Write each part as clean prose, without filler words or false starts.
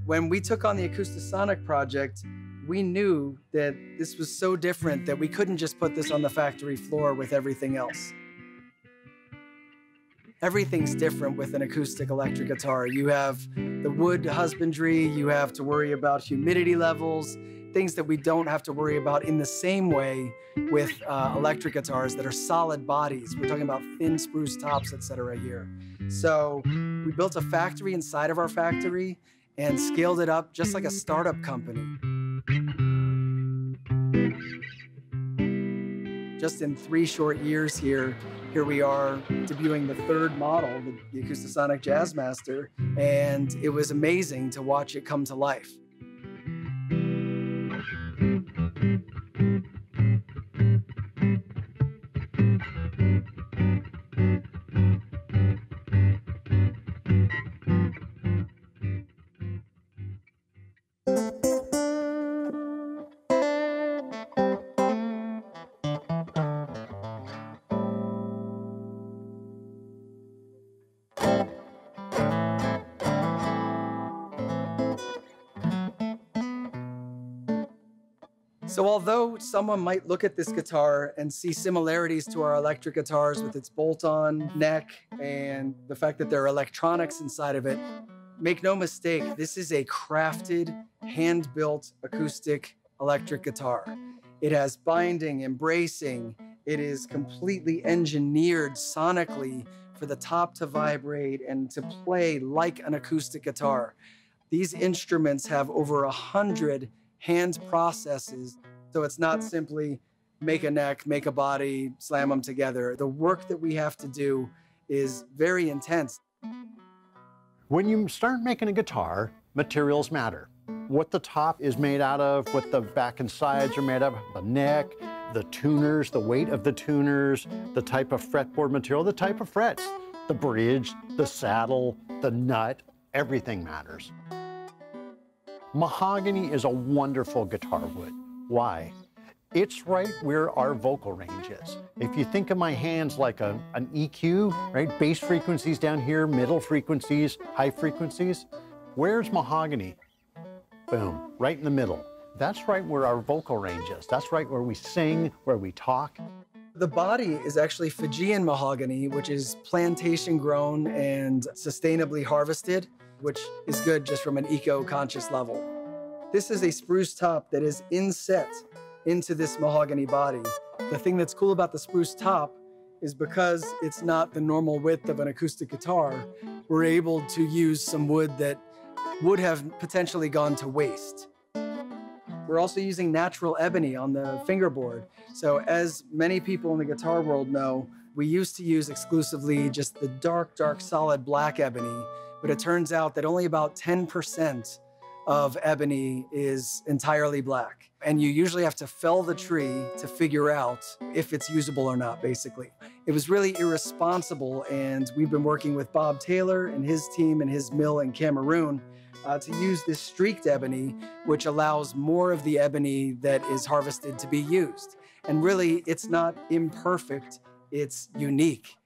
When we took on the Acoustasonic project, we knew that this was so different that we couldn't just put this on the factory floor with everything else. Everything's different with an acoustic electric guitar. You have the wood husbandry, you have to worry about humidity levels, things that we don't have to worry about in the same way with electric guitars that are solid bodies. We're talking about thin spruce tops, etc. here. So we built a factory inside of our factory and scaled it up just like a startup company. Just in 3 short years here we are debuting the 3rd model, the Acoustasonic Jazzmaster, and it was amazing to watch it come to life. So although someone might look at this guitar and see similarities to our electric guitars with its bolt-on neck and the fact that there are electronics inside of it, make no mistake, this is a crafted, hand-built acoustic electric guitar. It has binding and bracing. It is completely engineered sonically for the top to vibrate and to play like an acoustic guitar. These instruments have over 100 hand processes, so it's not simply make a neck, make a body, slam them together. The work that we have to do is very intense. When you start making a guitar, materials matter. What the top is made out of, what the back and sides are made of, the neck, the tuners, the weight of the tuners, the type of fretboard material, the type of frets, the bridge, the saddle, the nut, everything matters. Mahogany is a wonderful guitar wood. Why? It's right where our vocal range is. If you think of my hands like an EQ, right? Bass frequencies down here, middle frequencies, high frequencies. Where's mahogany? Boom, right in the middle. That's right where our vocal range is. That's right where we sing, where we talk. The body is actually Fijian mahogany, which is plantation grown and sustainably harvested, which is good just from an eco-conscious level. This is a spruce top that is inset into this mahogany body. The thing that's cool about the spruce top is because it's not the normal width of an acoustic guitar, we're able to use some wood that would have potentially gone to waste. We're also using natural ebony on the fingerboard. So as many people in the guitar world know, we used to use exclusively just the dark, dark, solid black ebony, but it turns out that only about 10% of ebony is entirely black. And you usually have to fell the tree to figure out if it's usable or not, basically. It was really irresponsible, and we've been working with Bob Taylor and his team and his mill in Cameroon to use this streaked ebony, which allows more of the ebony that is harvested to be used. And really, it's not imperfect, it's unique.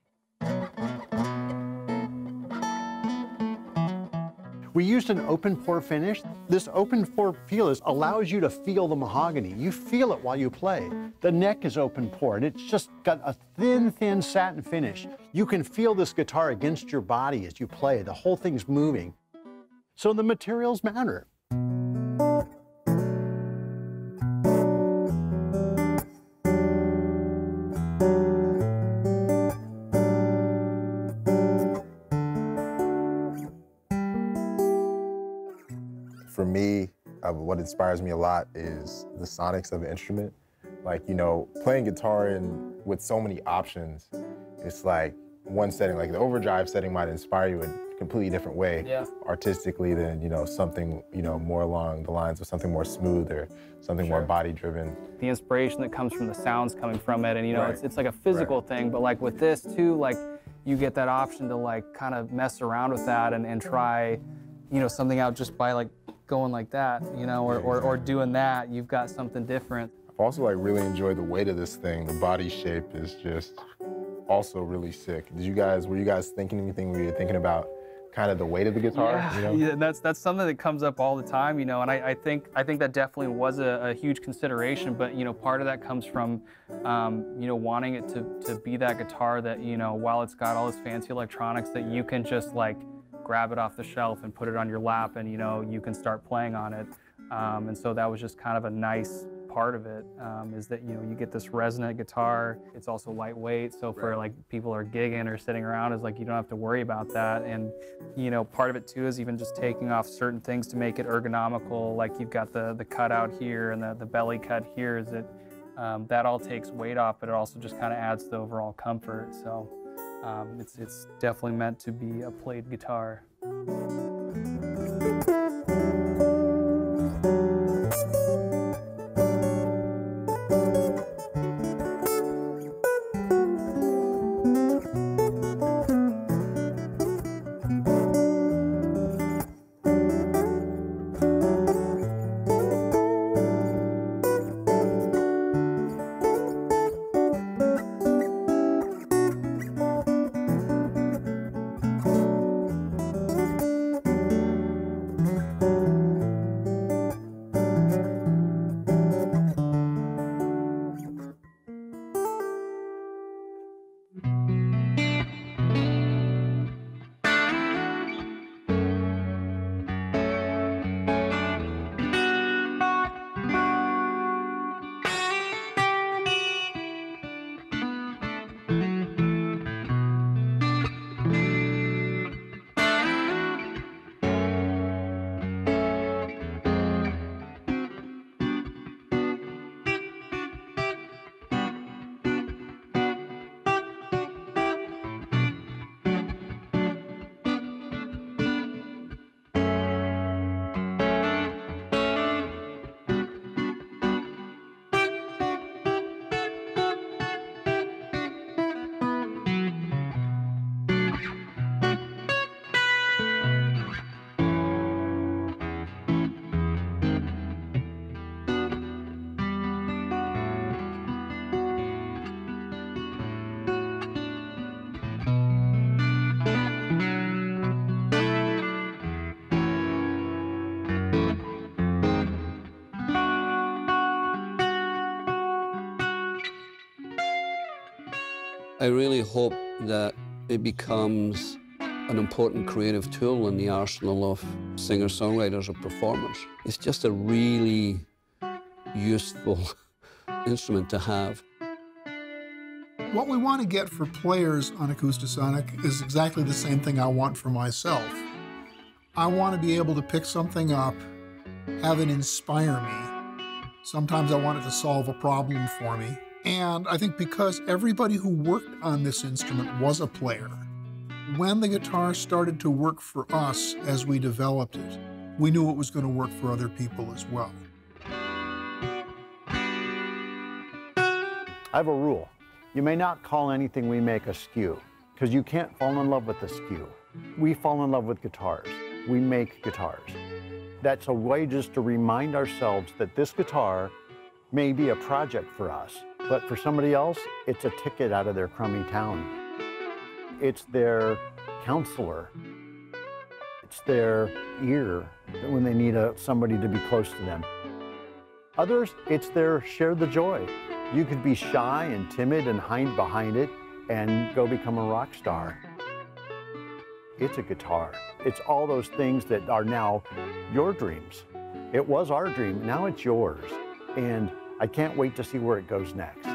We used an open pore finish. This open pore feel allows you to feel the mahogany. You feel it while you play. The neck is open pore, and it's just got a thin, thin satin finish. You can feel this guitar against your body as you play. The whole thing's moving. So the materials matter. For me, what inspires me a lot is the sonics of the instrument. Like, you know, playing guitar with so many options, it's like one setting, like the overdrive setting might inspire you in a completely different way, artistically than, you know, something, you know, more along the lines of something more smooth or something more body-driven. The inspiration that comes from the sounds coming from it, and, you know, it's like a physical thing, but like with this too, like you get that option to like kind of mess around with that and try, you know, something out just by like going like that, you know, or doing that. You've got something different. I've also like really enjoyed the weight of this thing. The body shape is just also really sick. Were you guys thinking anything when you were thinking about kind of the weight of the guitar. Yeah, you know? yeah, that's something that comes up all the time, you know, and I think that definitely was a huge consideration, but, you know, part of that comes from, you know, wanting it to be that guitar that, you know, while it's got all this fancy electronics, that you can just like grab it off the shelf and put it on your lap and, you know, you can start playing on it. And so that was just kind of a nice part of it, is that, you know, you get this resonant guitar. It's also lightweight, so for like people are gigging or sitting around, is like you don't have to worry about that. And, you know, part of it too is even just taking off certain things to make it ergonomical, like you've got the cutout here and the belly cut here, is that that all takes weight off, but it also just kind of adds to the overall comfort. So it's definitely meant to be a played guitar. I really hope that it becomes an important creative tool in the arsenal of singer-songwriters or performers. It's just a really useful instrument to have. What we want to get for players on Acoustasonic is exactly the same thing I want for myself. I want to be able to pick something up, have it inspire me. Sometimes I want it to solve a problem for me. And I think because everybody who worked on this instrument was a player, when the guitar started to work for us as we developed it, we knew it was going to work for other people as well. I have a rule. You may not call anything we make a skew, because you can't fall in love with a skew. We fall in love with guitars. We make guitars. That's a way just to remind ourselves that this guitar may be a project for us, but for somebody else, it's a ticket out of their crummy town. It's their counselor. It's their ear when they need somebody to be close to them. Others, it's their share the joy. You could be shy and timid and hide behind it and go become a rock star. It's a guitar. It's all those things that are now your dreams. It was our dream, now it's yours. And I can't wait to see where it goes next.